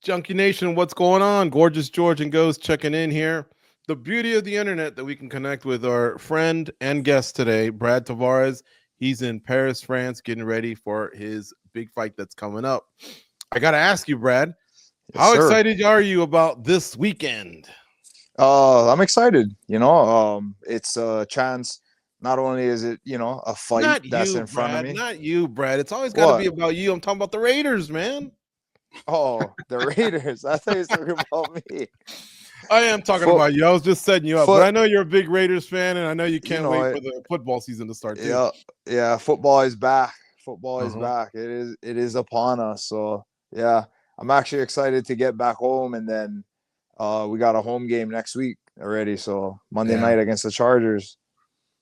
Junkie Nation, what's going on? Gorgeous George and Ghost checking in here. The beauty of the internet that we can connect with our friend and guest today, Brad Tavares. He's in Paris, France, getting ready for his big fight that's coming up. I got to ask you, Brad, Yes, how sir. excited are you about this weekend? I'm excited. It's a chance. Not only is it, a fight Not that's you, in front of Brad. me. Not you, Brad. It's always got to be What? about you. I'm talking about the Raiders, man. Oh, the Raiders. I thought you were talking about me. I am talking Foot, about you. I was just setting you up, but foot. I know you're a big Raiders fan, and I know you You can't know wait it. for the football season to start too. Yeah, yeah. Football is back. Football is Uh-huh. back. It is upon us. So yeah, I'm actually excited to get back home, and then we got a home game next week already. So Monday Yeah. night against the Chargers.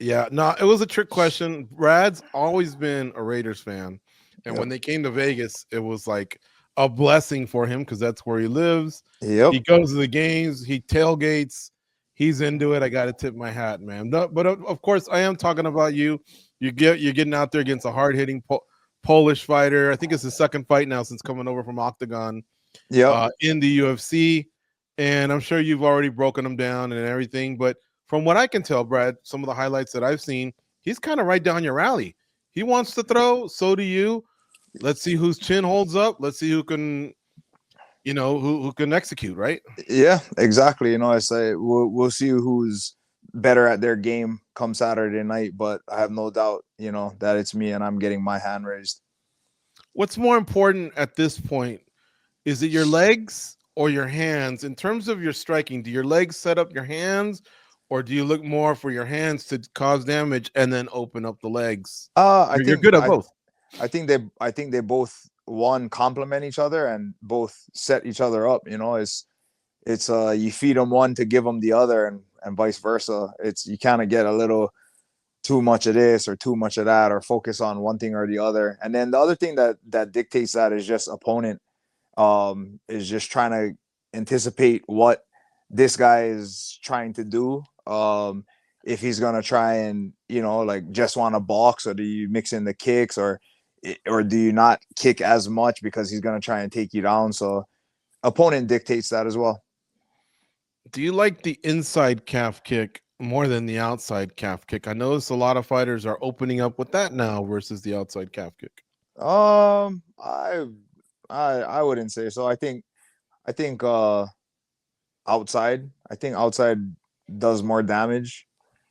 Yeah, no, it was a trick question. Brad's always been a Raiders fan. And when Yep. they came to Vegas, it was like a blessing for him because that's where he lives. Yep. He goes to the games, he tailgates, he's into it. I got to tip my hat, man. No, but of course, I am talking about you. You're getting out there against a hard hitting Polish fighter. I think it's his second fight now since coming over from Octagon Yep. in the UFC. And I'm sure you've already broken him down and everything. But from what I can tell, Brad, some of the highlights that I've seen, he's kind of right down your alley. He wants to throw, so do you. Let's see whose chin holds up. Let's see who can, who can execute, right? Yeah, exactly. I say we'll see who's better at their game come Saturday night, but I have no doubt, that it's me and I'm getting my hand raised. What's more important at this point? Is it your legs or your hands? In terms of your striking, do your legs set up your hands, or do you look more for your hands to cause damage and then open up the legs? I You're think good at both. I think they both one complement each other and both set each other up. It's you feed them one to give them the other, and vice versa. It's you kind of get a little too much of this or too much of that, or focus on one thing or the other. And then the other thing that dictates that is just opponent is just trying to anticipate what this guy is trying to do. If he's gonna try and like just want to box, or do you mix in the kicks, or do you not kick as much because he's gonna try and take you down? So opponent dictates that as well. Do you like the inside calf kick more than the outside calf kick? I notice a lot of fighters are opening up with that now versus the outside calf kick. Um, I I wouldn't say so. I think outside. I think outside does more damage.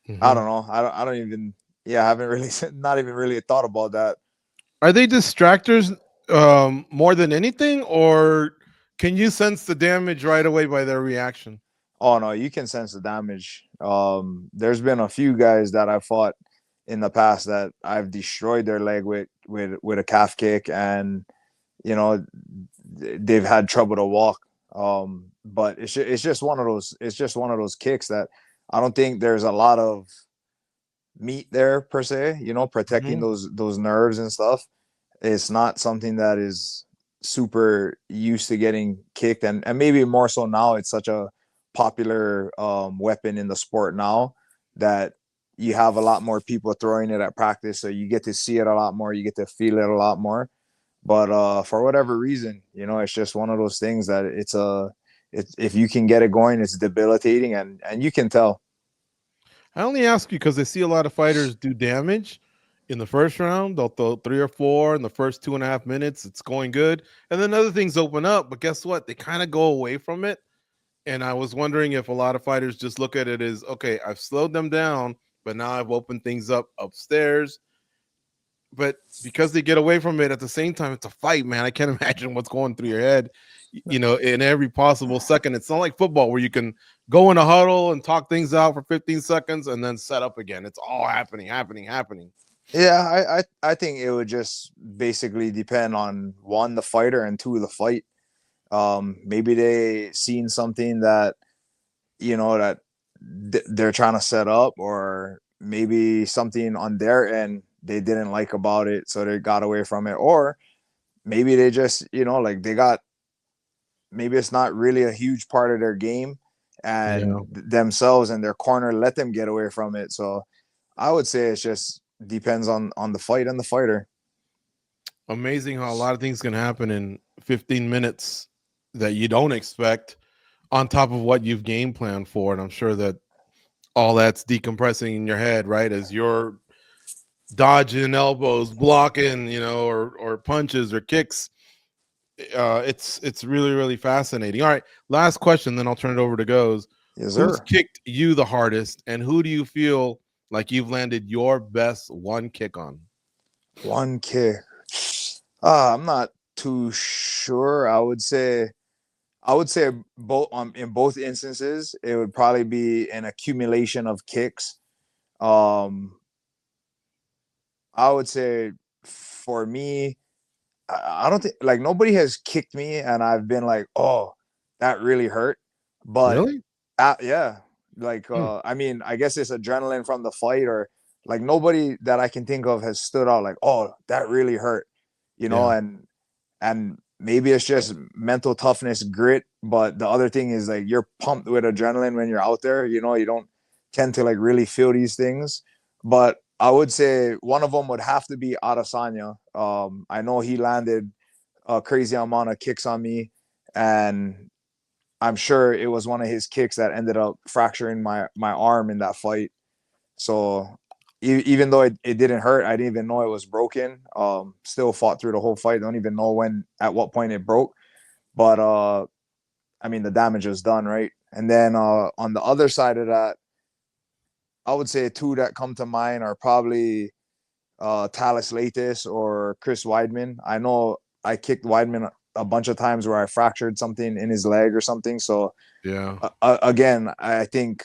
I Mhm. don't know. I don't even. Yeah, I haven't really not even really thought about that. Are they distractors more than anything, or can you sense the damage right away by their reaction? Oh no, you can sense the damage. There's been a few guys that I fought in the past that I've destroyed their leg with a calf kick, and you know they've had trouble to walk. But it's just one of those. It's just one of those kicks that I don't think there's a lot of meat there per se. Protecting Mhm. those nerves and stuff. It's not something that is super used to getting kicked, and maybe more so now. It's such a popular weapon in the sport now that you have a lot more people throwing it at practice, so you get to see it a lot more, you get to feel it a lot more. But for whatever reason, it's just one of those things that if you can get it going, it's debilitating, and you can tell. I only ask you because I see a lot of fighters do damage in the first round. They'll throw three or four in the first 2.5 minutes. It's going good. And then other things open up. But guess what? They kind of go away from it. And I was wondering if a lot of fighters just look at it as, okay, I've slowed them down, but now I've opened things up upstairs. But because they get away from it at the same time, it's a fight, man. I can't imagine what's going through your head, in every possible second. It's not like football where you can go in a huddle and talk things out for 15 seconds and then set up again. It's all happening, happening, happening. Yeah, I think it would just basically depend on one, the fighter, and two, the fight. Maybe they seen something that that they're trying to set up, or maybe something on their end they didn't like about it, so they got away from it, or maybe they just like they got maybe it's not really a huge part of their game, and Yeah. themselves and their corner let them get away from it. So I would say it's just depends on the fight and the fighter. Amazing how a lot of things can happen in 15 minutes. that you don't expect on top of what you've game planned for. And I'm sure that all that's decompressing in your head, right? As you're dodging elbows, blocking, or punches or kicks. It's really, really fascinating. All right, last question, then I'll turn it over to Goes. Yes, Who's sir. kicked you the hardest, and who do you feel like you've landed your best one kick on? One kick. I'm not too sure. I would say both in both instances, it would probably be an accumulation of kicks. Um, I would say for me, I don't think like nobody has kicked me and I've been like, oh, that really hurt. But Really? yeah, like Hmm. I mean, I guess it's adrenaline from the fight, or like nobody that I can think of has stood out like, oh, that really hurt, Yeah. and maybe it's just mental toughness, grit. But the other thing is like you're pumped with adrenaline when you're out there. You don't tend to like really feel these things. But I would say one of them would have to be Adesanya. I know he landed a crazy amount of kicks on me, and I'm sure it was one of his kicks that ended up fracturing my arm in that fight. So even though it didn't hurt, I didn't even know it was broken. Still fought through the whole fight. Don't even know at what point it broke. But I mean, the damage was done, right? And then on the other side of that, I would say two that come to mind are probably Talis Latis or Chris Weidman. I know I kicked Weidman a bunch of times where I fractured something in his leg or something. So Yeah. again, I think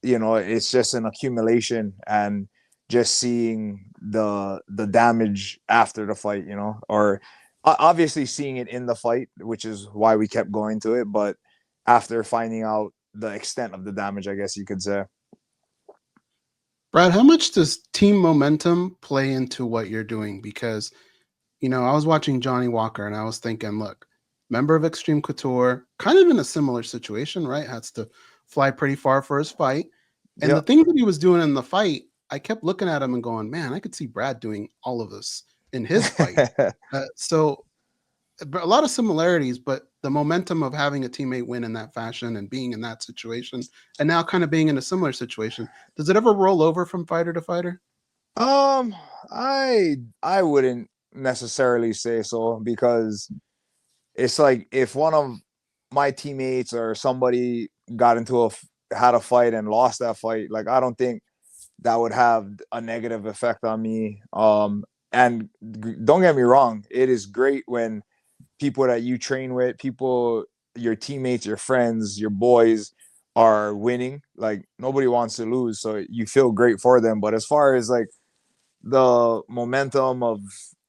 it's just an accumulation and just seeing the damage after the fight, or obviously seeing it in the fight, which is why we kept going to it. But after finding out the extent of the damage, I guess you could say. Brad, how much does team momentum play into what you're doing? Because, I was watching Johnny Walker and I was thinking, look, member of Extreme Couture, kind of in a similar situation, right? Has to fly pretty far for his fight. And the Yeah. things that he was doing in the fight, I kept looking at him and going, man, I could see Brad doing all of this in his fight. So a lot of similarities, but the momentum of having a teammate win in that fashion and being in that situation, and now kind of being in a similar situation, does it ever roll over from fighter to fighter? um, I wouldn't necessarily say so, because it's like if one of my teammates or somebody got into had a fight and lost that fight, like I don't think that would have a negative effect on me. And don't get me wrong, it is great when people that you train with, people, your teammates, your friends, your boys are winning. Like nobody wants to lose, so you feel great for them. But as far as like the momentum of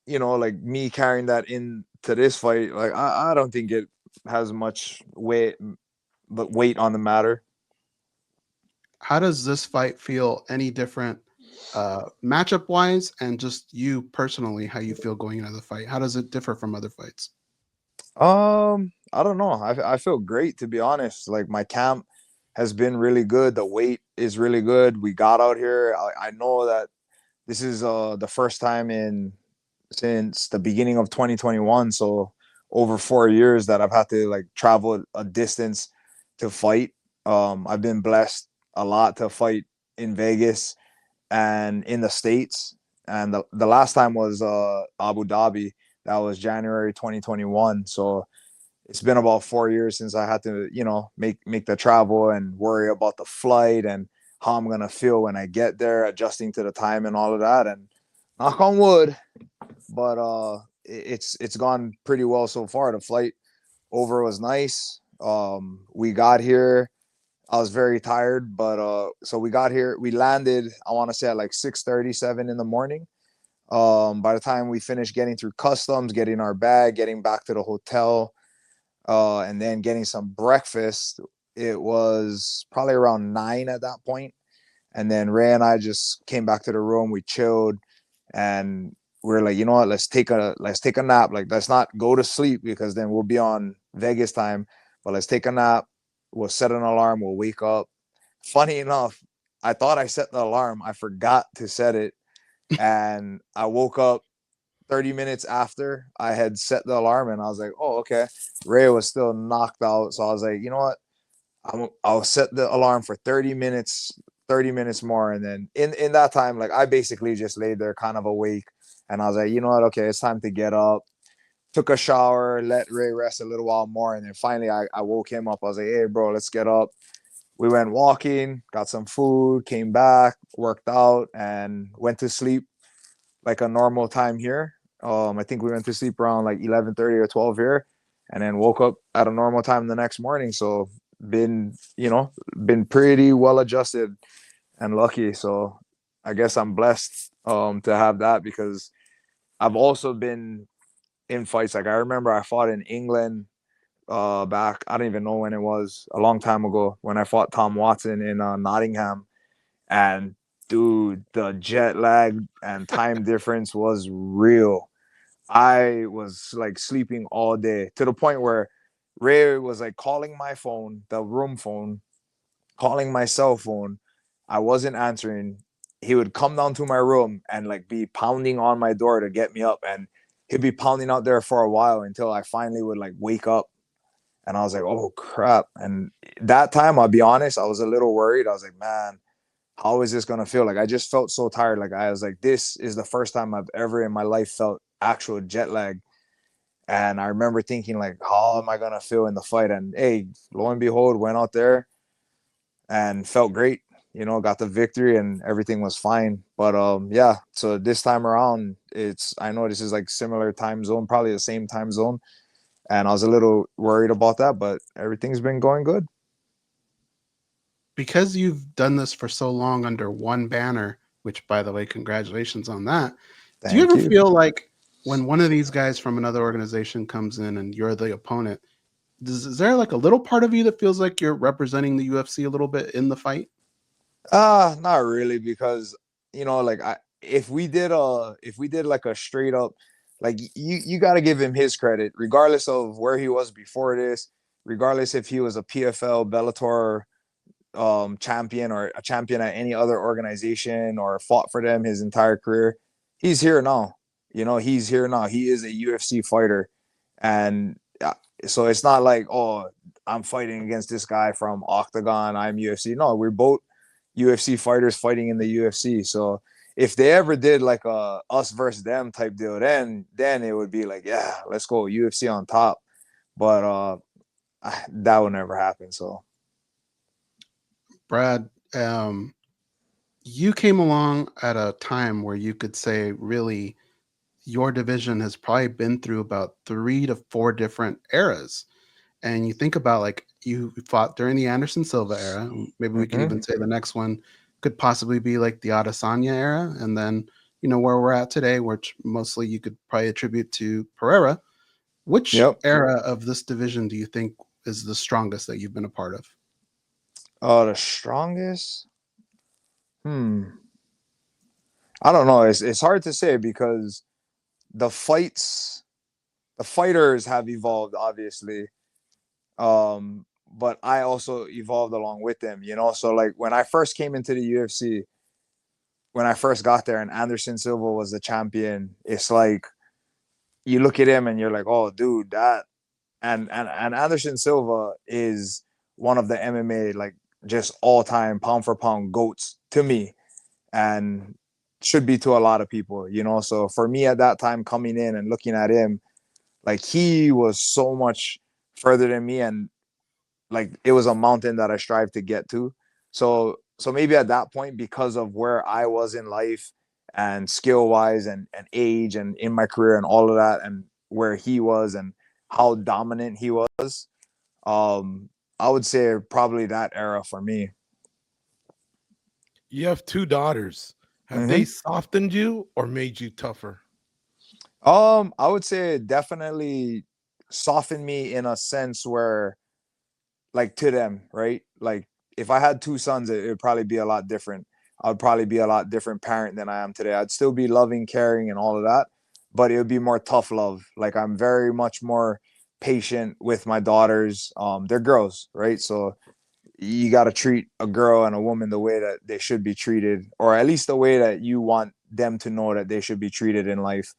like me carrying that into this fight, like I don't think it has much weight on the matter. How does this fight feel any different matchup wise, and just you personally, how you feel going into the fight? How does it differ from other fights? I don't know. I feel great, to be honest. Like my camp has been really good. The weight is really good. We got out here. I know that this is the first time in since the beginning of 2021, so over 4 years that I've had to like travel a distance to fight. I've been blessed a lot to fight in Vegas and in the States. And the last time was Abu Dhabi. That was January 2021. So it's been about 4 years since I had to, make the travel and worry about the flight and how I'm gonna feel when I get there, adjusting to the time and all of that. And knock on wood, but it's gone pretty well so far. The flight over was nice. We got here. I was very tired, but so we got here. We landed, I want to say at like 6:37 in the morning. By the time we finished getting through customs, getting our bag, getting back to the hotel, and then getting some breakfast, it was probably around 9 at that point. And then Ray and I just came back to the room. We chilled, and we are like, you know what? Let's take a nap. Like, let's not go to sleep because then we'll be on Vegas time. But let's take a nap. We'll set an alarm. We'll wake up. Funny enough, I thought I set the alarm. I forgot to set it, and I woke up 30 minutes after I had set the alarm, and I was like, oh, okay. Ray was still knocked out. So I was like, you know what? I'll set the alarm for 30 minutes more. And then in that time, like I basically just laid there kind of awake. And I was like, you know what? Okay, it's time to get up. Took a shower, let Ray rest a little while more. And then finally I woke him up. I was like, hey, bro, let's get up. We went walking, got some food, came back, worked out, and went to sleep like a normal time here. I think we went to sleep around like 11:30 or 12 here, and then woke up at a normal time the next morning. So been pretty well adjusted and lucky. So I guess I'm blessed to have that, because I've also been in fights. Like I remember I fought in England back, I don't even know when it was, a long time ago, when I fought Tom Watson in Nottingham. And dude, the jet lag and time difference was real. I was like sleeping all day, to the point where Ray was like calling my phone, the room phone, calling my cell phone. I wasn't answering. He would come down to my room and like be pounding on my door to get me up, and he'd be pounding out there for a while until I finally would like wake up. And I was like, oh crap. And that time, I'll be honest, I was a little worried. I was like, man, how is this gonna feel? Like I just felt so tired. Like I was like, this is the first time I've ever in my life felt actual jet lag. And I remember thinking like, how am I gonna feel in the fight? And hey, lo and behold, went out there and felt great. Got the victory and everything was fine. But yeah. So this time around, I know this is like similar time zone, probably the same time zone, and I was a little worried about that, but everything's been going good. Because you've done this for so long under one banner, which by the way, congratulations on that. Do you Thank ever you. feel like when one of these guys from another organization comes in and you're the opponent, is there like a little part of you that feels like you're representing the UFC a little bit in the fight? Not really, because like if we did like a straight up, like you got to give him his credit, regardless of where he was before this, regardless if he was a PFL, Bellator champion, or a champion at any other organization, or fought for them his entire career. He's here now. He's here now. He is a UFC fighter. And so it's not like, oh, I'm fighting against this guy from Octagon, I'm UFC. No, we're both UFC fighters fighting in the UFC. So if they ever did like a us versus them type deal, then it would be like, yeah, let's go UFC on top. But that would never happen. So Brad, you came along at a time where you could say really your division has probably been through about 3 to 4 different eras. And you think about like you fought during the Anderson Silva era. Maybe we could even say the next one could possibly be like the Adesanya era. And then, where we're at today, which mostly you could probably attribute to Pereira. Which yep. era of this division do you think is the strongest that you've been a part of? The strongest? I don't know. It's hard to say, because the fighters have evolved, obviously. But I also evolved along with them, So like when I first came into the UFC, when I first got there and Anderson Silva was the champion, it's like you look at him and you're like, oh, dude, that and Anderson Silva is one of the MMA like just all time pound for pound goats to me, and should be to a lot of people, So for me at that time, coming in and looking at him, like he was so much further than me, and like it was a mountain that I strive to get to. So maybe at that point, because of where I was in life and skill wise and age and in my career and all of that, and where he was and how dominant he was, I would say probably that era for me. You have 2 daughters. Have they softened you or made you tougher? I would say it definitely softened me in a sense where, like, to them, right? Like if I had 2 sons, it would probably be a lot different. I would probably be a lot different parent than I am today. I'd still be loving, caring, and all of that, but it would be more tough love. Like I'm very much more patient with my daughters. They're girls, right? So you got to treat a girl and a woman the way that they should be treated, or at least the way that you want them to know that they should be treated in life.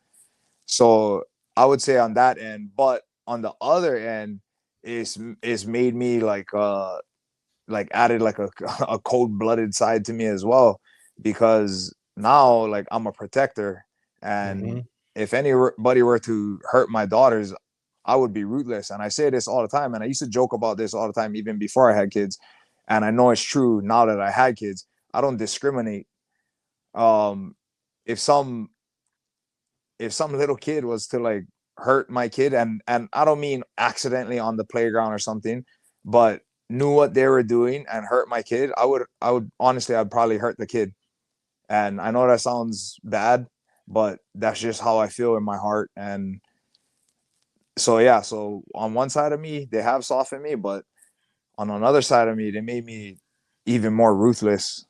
So I would say on that end, but on the other end, it's made me like added like a cold-blooded side to me as well, because now like I'm a protector, and if anybody were to hurt my daughters, I would be ruthless. And I say this all the time, and I used to joke about this all the time even before I had kids, and I know it's true now that I had kids. I don't discriminate. If some little kid was to like hurt my kid, and I don't mean accidentally on the playground or something, but knew what they were doing and hurt my kid, I would honestly, I'd probably hurt the kid. And I know that sounds bad, but that's just how I feel in my heart. And so yeah, so on one side of me, they have softened me, but on another side of me, they made me even more ruthless.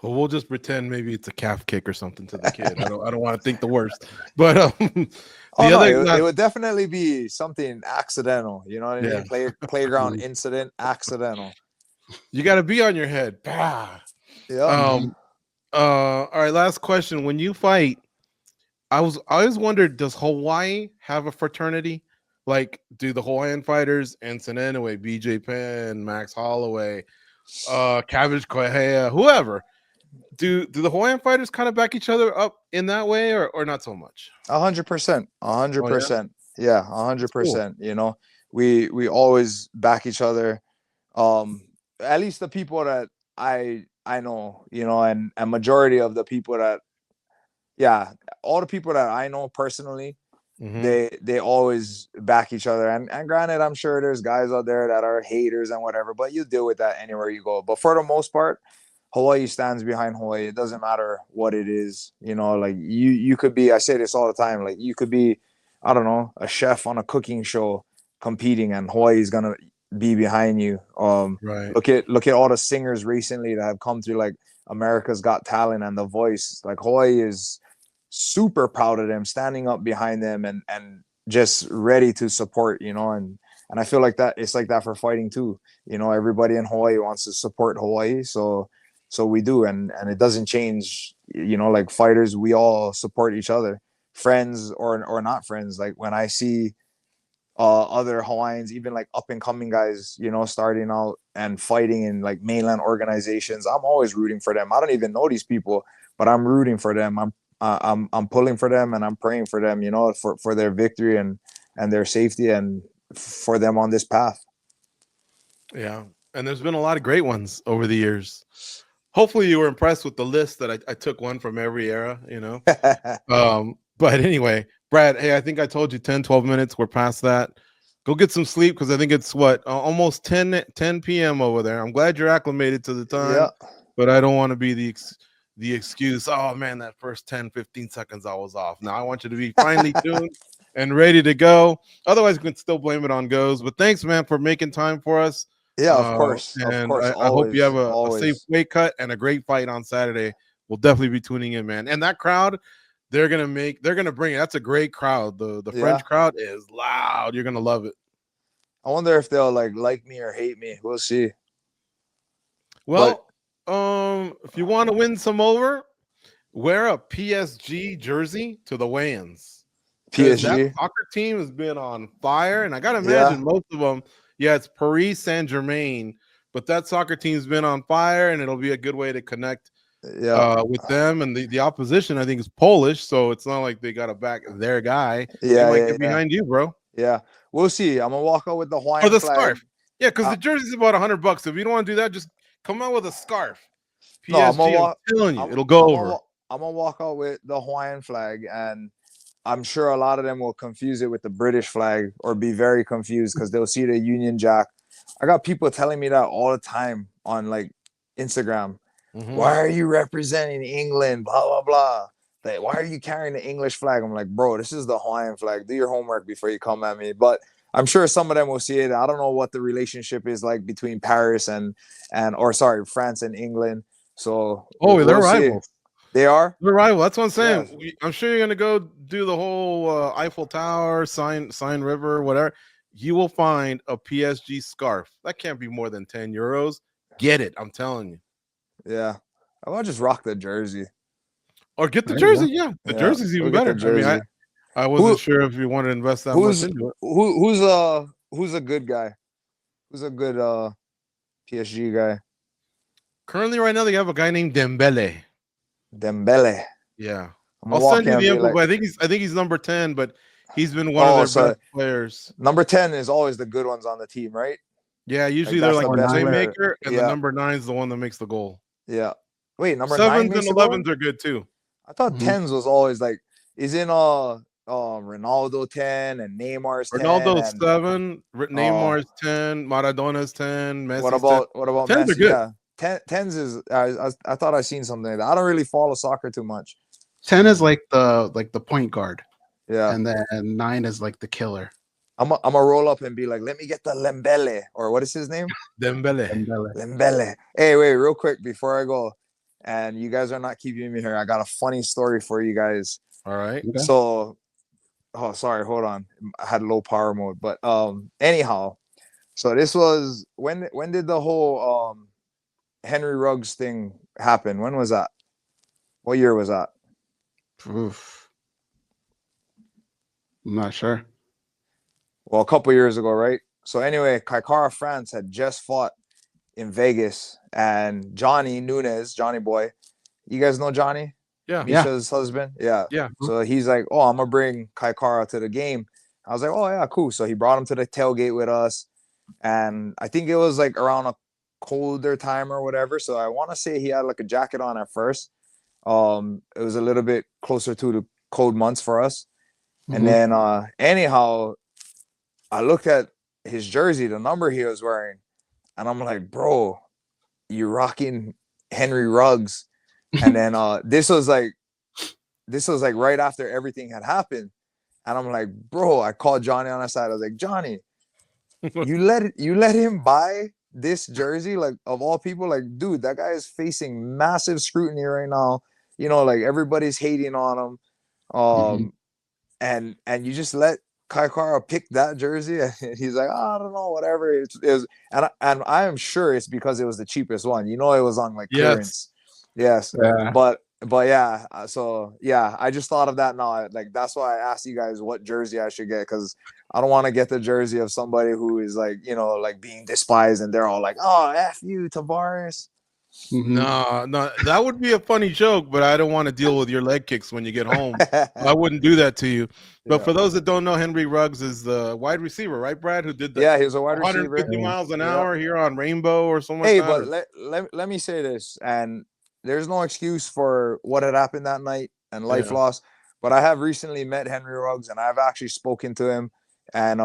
Well, we'll just pretend maybe it's a calf kick or something to the kid. I don't want to think the worst. But it would definitely be something accidental. You know what I mean? Playground incident, accidental. You got to be on your head. Bah. Yeah. All right. Last question. When you fight, I always wondered, does Hawaii have a fraternity? Like, do the Hawaiian fighters, Ensign Inoue, BJ Penn, Max Holloway, Cabbage Correa, whoever, do the Hawaiian fighters kind of back each other up in that way, or not so much? 100%. 100%. Yeah, 100%. You know, we always back each other. At least the people that I know, you know, and a majority of the people that, all the people that I know personally, they always back each other. And granted, I'm sure there's guys out there that are haters and whatever, but you deal with that anywhere you go. But for the most part, Hawaii stands behind Hawaii. It doesn't matter what it is, you know, like you could be, I say this all the time, like you could be, I don't know, a chef on a cooking show competing, and Hawaii is going to be behind you. Right. Look at all the singers recently that have come through, like America's Got Talent and The Voice. Like Hawaii is super proud of them, standing up behind them, and just ready to support, you know, and I feel like that it's like that for fighting too. You know, everybody in Hawaii wants to support Hawaii, so we do, and it doesn't change. You know, like fighters, we all support each other, friends or not friends. Like when I see other Hawaiians, even like up and coming guys, you know, starting out and fighting in like mainland organizations, I'm always rooting for them. I don't even know these people, but I'm rooting for them. I'm pulling for them, and I'm praying for them, you know, for their victory and their safety, and for them on this path. Yeah, and there's been a lot of great ones over the years. Hopefully you were impressed with the list that I took one from every era, you know. But anyway, Brad, hey, I think I told you 10, 12 minutes. We're past that. Go get some sleep, because I think it's almost 10 p.m. over there. I'm glad you're acclimated to the time, but I don't want to be the excuse. Oh man, that first 10, 15 seconds I was off. Now I want you to be finely tuned and ready to go. Otherwise, you can still blame it on goes. But thanks, man, for making time for us. Yeah, of course. And of course. I hope you have a safe weight cut and a great fight on Saturday. We'll definitely be tuning in, man. And that crowd, they're gonna bring it. That's a great crowd. The French crowd is loud. You're gonna love it. I wonder if they'll like me or hate me. We'll see. Well, if you want to win some over, wear a PSG jersey to the weigh-ins. PSG. That soccer team has been on fire, and I gotta imagine most of them. Yeah, it's Paris Saint-Germain, but that soccer team's been on fire, and it'll be a good way to connect with them. And the opposition, I think, is Polish, so it's not like they got to back their guy. Yeah, they might get behind you, bro. Yeah, we'll see. I'm gonna walk out with the Hawaiian or the flag. Scarf. Yeah, because the jersey's about $100. If you don't want to do that, just come out with a scarf. PSG, No, I'm telling you, it'll go over. I'm gonna walk out with the Hawaiian flag, and I'm sure a lot of them will confuse it with the British flag, or be very confused because they'll see the Union Jack. I got people telling me that all the time on like Instagram. Why are you representing England? Blah blah blah. Like, why are you carrying the English flag? I'm like, bro, this is the Hawaiian flag. Do your homework before you come at me. But I'm sure some of them will see it. I don't know what the relationship is like between Paris France and England. So they're rivals. They are? They're rivals. That's what I'm saying. Yes. I'm sure you're gonna go do the whole Eiffel Tower, Seine River, whatever. You will find a PSG scarf. That can't be more than 10 euros. Get it. I'm telling you. Yeah. I want to just rock the jersey. Or get the jersey. Yeah. The jersey's even better. I mean, I wasn't sure if you wanted to invest that much into it. Who's a good guy? Who's a good PSG guy? Currently, right now, they have a guy named Dembele. Dembele. Yeah, I'm I'll gonna walk send you in and the be info. like, But I think he's number 10. But he's been one of their so best players. number 10 is always the good ones on the team, right? Yeah, usually Like they're that's like the the best player. playmaker, and the Yeah, number 9 is the one that makes the goal. yeah. Wait, number 9 7s and makes the goal? 11s are good too. I thought Mhm. 10s was always like, isn't Ronaldo 10 and Neymar's 10 Ronaldo's and 7, uh Neymar's 10, Maradona's 10, what Messi's 10. about 10s are Messi? good. Yeah. 10s is I thought I seen something like that. I don't really follow soccer too much. 10 is like the point guard, Yeah. and then 9 is like the killer. I'm gonna roll up and be like, let me get the Lembele, or what is his name? Dembele. Lembele. Hey, wait, real quick before I go, and you guys are not keeping me here. I got a funny story for you guys. All right. Okay. So, oh, sorry, hold on. I had low power mode, but anyhow, so this was when did the whole Henry Ruggs thing happen? When was that? What year was that? Oof. I'm not sure. Well, a couple years ago, right? So anyway, Kaikara France had just fought in Vegas, and Johnny Nunes, Johnny Boy, you guys know Johnny? Yeah. Misha's husband? Yeah. Yeah. So he's like, oh, I'm gonna bring Kaikara to the game. I was like, oh yeah, cool. So he brought him to the tailgate with us, and I think it was like around a colder time or whatever. So I want to say he had like a jacket on at first. It was a little bit closer to the cold months for us. And then anyhow, I looked at his jersey, the number he was wearing, and I'm like, bro, you rocking Henry Ruggs. And then this was like right after everything had happened. And I'm like, bro, I called Johnny on the side. I was like, Johnny, you let him buy this jersey, like of all people, like, dude, that guy is facing massive scrutiny right now. You know, like everybody's hating on him. And you just let Kaikara pick that jersey, and he's like, oh, I don't know, whatever. It was, and I am sure it's because it was the cheapest one. You know, it was on like clearance. Yes. Yeah. But yeah, so yeah, I just thought of that now. Like that's why I asked you guys what jersey I should get, because I don't want to get the jersey of somebody who is like, you know, like being despised, and they're all like, oh, F you, Tavares. No, that would be a funny joke, but I don't want to deal with your leg kicks when you get home. I wouldn't do that to you. But for those that don't know, Henry Ruggs is the wide receiver, right, Brad? Who did he was a wide 150 receiver. miles an hour here on Rainbow or something Hey, like that. but let me say this, and there's no excuse for what had happened that night and life loss. But I have recently met Henry Ruggs, and I've actually spoken to him. And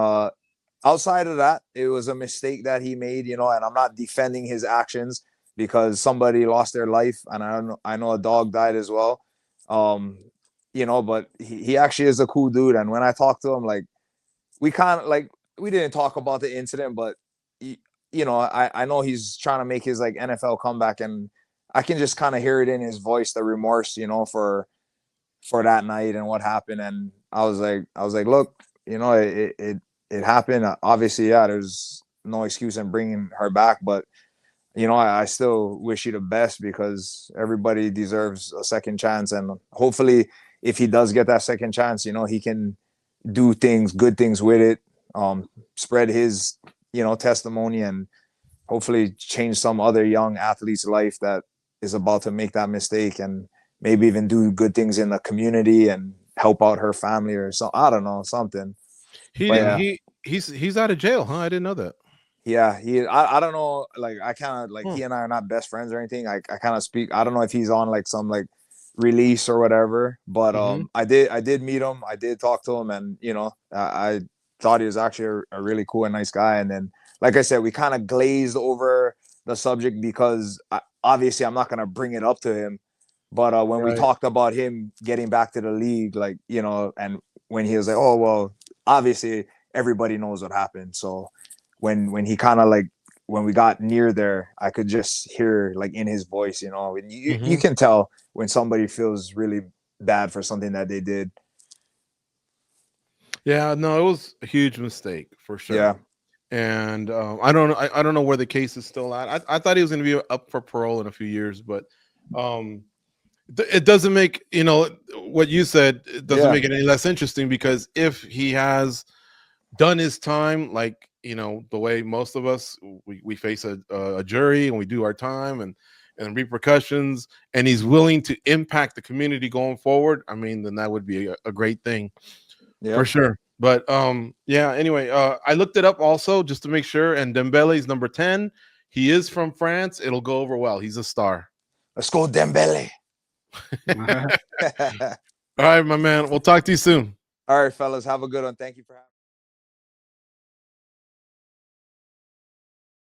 outside of that, it was a mistake that he made, you know, and I'm not defending his actions because somebody lost their life, and I know a dog died as well. You know, but he actually is a cool dude. And when I talk to him, like we kind of like we didn't talk about the incident, but you know, I know he's trying to make his like NFL comeback, and I can just kind of hear it in his voice, the remorse, you know, for that night and what happened. And I was like, look, you know, it happened. Obviously, yeah, there's no excuse in bringing her back, but you know, I still wish you the best because everybody deserves a second chance. And hopefully if he does get that second chance, you know, he can do good things with it, spread his, you know, testimony, and hopefully change some other young athlete's life that is about to make that mistake, and maybe even do good things in the community and help out her family or something. I don't know, something. He's out of jail, huh? I didn't know that. Yeah, I don't know, like I kind of like he and I are not best friends or anything. I kind of speak. I don't know if he's on like some like release or whatever, but I did meet him. I did talk to him, and you know, I thought he was actually a really cool and nice guy. And then, like I said, we kind of glazed over the subject because obviously I'm not gonna bring it up to him. But when we talked about him getting back to the league, like, you know, and when he was like, oh well, obviously everybody knows what happened, so. When he kind of like when we got near there, I could just hear like in his voice, you know, and you can tell when somebody feels really bad for something that they did. Yeah, no, it was a huge mistake for sure. Yeah, and I don't know where the case is still at. I thought he was going to be up for parole in a few years, but it doesn't make, what you said, it doesn't Yeah. make it any less interesting, because if he has done his time, like, the way most of us, we face a jury and we do our time and repercussions, and he's willing to impact the community going forward, I mean, then that would be a great thing. Yeah. For sure. But yeah, anyway, I looked it up also just to make sure, and Dembele's number 10. He is from France. It'll go over well. He's a star. Let's go, Dembele. All right, my man. We'll talk to you soon. All right, fellas. Have a good one. Thank you for having me.